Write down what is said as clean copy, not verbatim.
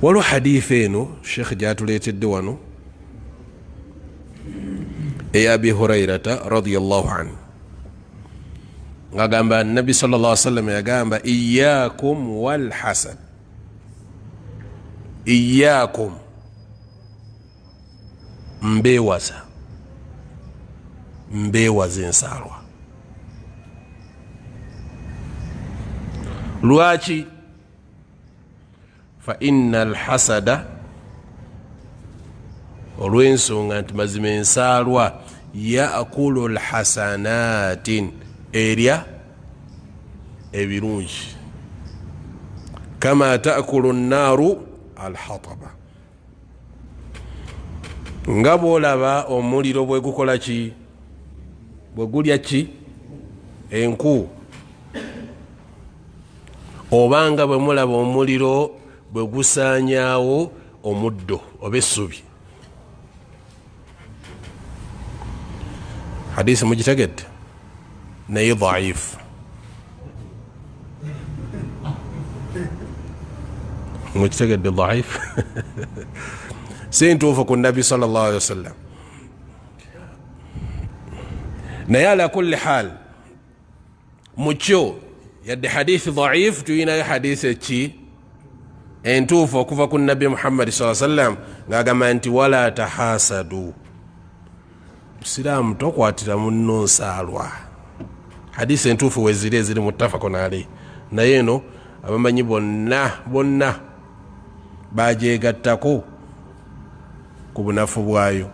waliwo hadithi eno sheikh gyatuleetedde wano eya abi hurairata radiyallahu anhu ngagamba nabi sallallahu alaihi wasallam yagamba iyyakum wal hasad, iyyakum mbewaza, mbewaza ensaalwa. Lwaki? fa inna alhasada, olw'ensonga nti mazima ensaalwa yaakulu alhasanatin, erya ebirungi, kama taakulu nnaaru alhataba, nga bwolaba omuliro bwe gukola ki, bwe gulya ki, enku, obanga bwe mulaba omuliro bwe gusaanyaawo omuddo oba essubi. Hadisi mugitegedde naye dhaifu, mugitegedde dhaifu si ntuufu ku nabi sallallahu alaihi wasallam. naye ala kulli hal mukyo yadde hadithi dhaifu tuyinayo hadithi eki entuufu okuva ku nabi Muhammad sallallahu alaihi wasallam ng'agamba nti wala tahasadu, musiraamu tokwatira munno nsaalwa. Hadisi entuufu weziri eziri muttafaqun alayhi, naye eno abamanyi bonna bajegattako ku bunafu bwayo.